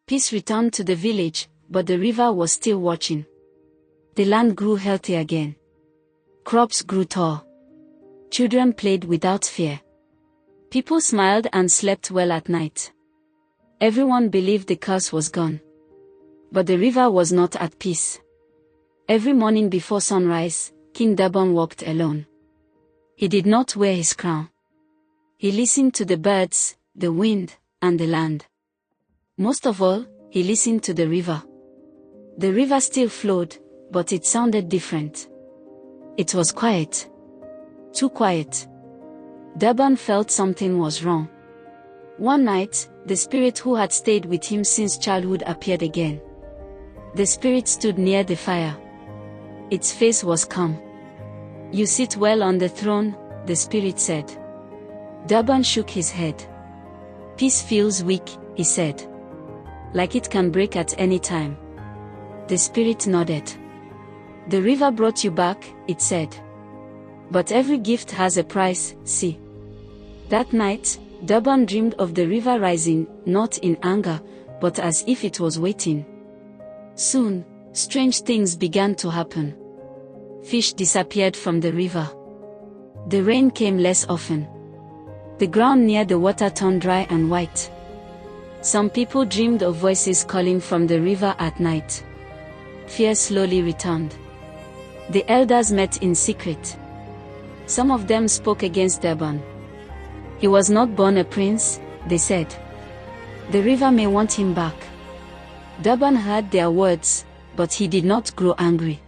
Peace returned to the village, but the river was still watching. The land grew healthy again. Crops grew tall. Children played without fear. People smiled and slept well at night. Everyone believed the curse was gone. But the river was not at peace. Every morning before sunrise, King Durban walked alone. He did not wear his crown. He listened to the birds, the wind, and the land. Most of all, he listened to the river. The river still flowed, but it sounded different. It was quiet. Too quiet. Durban felt something was wrong. One night, the spirit who had stayed with him since childhood appeared again. The spirit stood near the fire. Its face was calm. "You sit well on the throne," the spirit said. Durban shook his head. "Peace feels weak," he said. "Like it can break at any time." The spirit nodded. "The river brought you back," it said. "But every gift has a price, see." That night, Durban dreamed of the river rising, not in anger, but as if it was waiting. Soon, strange things began to happen. Fish disappeared from the river. The rain came less often. The ground near the water turned dry and white. Some people dreamed of voices calling from the river at night. Fear slowly returned. The elders met in secret. Some of them spoke against Durban. "He was not born a prince," they said. "The river may want him back." Durban heard their words, but he did not grow angry.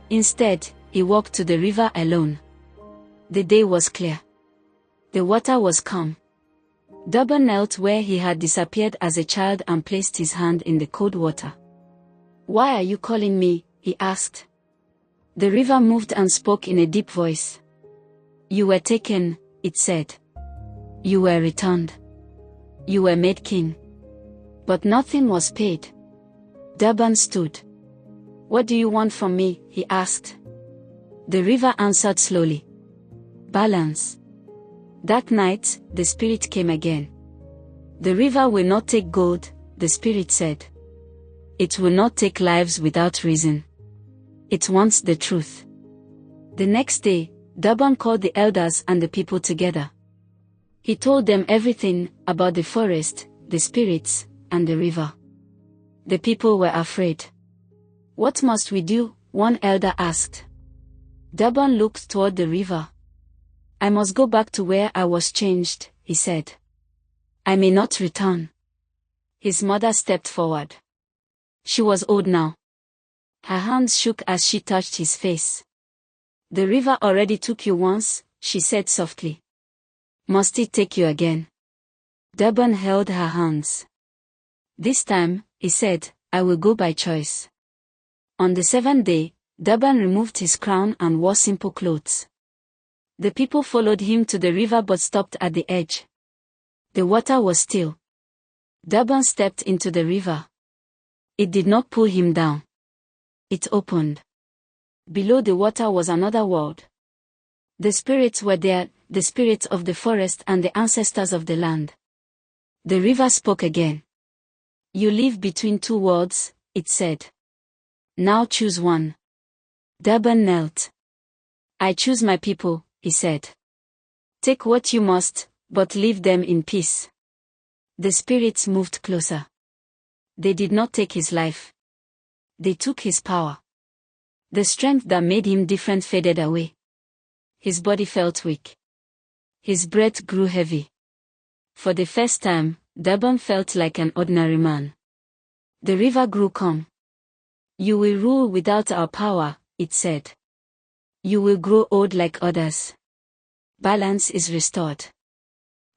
Instead, he walked to the river alone. The day was clear. The water was calm. Durban knelt where he had disappeared as a child and placed his hand in the cold water. "Why are you calling me?" he asked. The river moved and spoke in a deep voice. "You were taken," it said. "You were returned. You were made king. But nothing was paid." Durban stood. "What do you want from me?" he asked. The river answered slowly. "Balance." That night, the spirit came again. "The river will not take gold," the spirit said. "It will not take lives without reason. It wants the truth." The next day, Durban called the elders and the people together. He told them everything about the forest, the spirits, and the river. The people were afraid. "What must we do?" one elder asked. Durban looked toward the river. "I must go back to where I was changed," he said. "I may not return." His mother stepped forward. She was old now. Her hands shook as she touched his face. "The river already took you once," she said softly. "Must it take you again?" Durban held her hands. "This time," he said, "I will go by choice." On the seventh day, Durban removed his crown and wore simple clothes. The people followed him to the river but stopped at the edge. The water was still. Durban stepped into the river. It did not pull him down. It opened. Below the water was another world. The spirits were there, the spirits of the forest and the ancestors of the land. The river spoke again. "You live between two worlds," it said. "Now choose one." Durban knelt. "I choose my people," he said. "Take what you must, but leave them in peace." The spirits moved closer. They did not take his life. They took his power. The strength that made him different faded away. His body felt weak. His breath grew heavy. For the first time, Durban felt like an ordinary man. The river grew calm. "You will rule without our power," it said. "You will grow old like others. Balance is restored."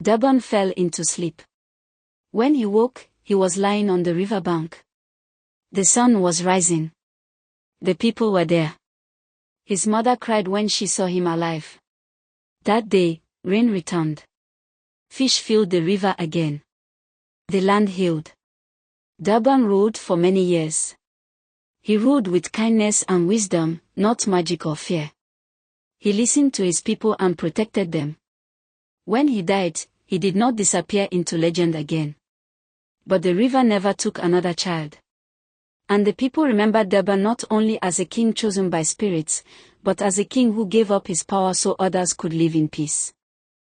Durban fell into sleep. When he woke, he was lying on the riverbank. The sun was rising. The people were there. His mother cried when she saw him alive. That day, rain returned. Fish filled the river again. The land healed. Durban ruled for many years. He ruled with kindness and wisdom, not magic or fear. He listened to his people and protected them. When he died, he did not disappear into legend again. But the river never took another child. And the people remembered Durban not only as a king chosen by spirits, but as a king who gave up his power so others could live in peace.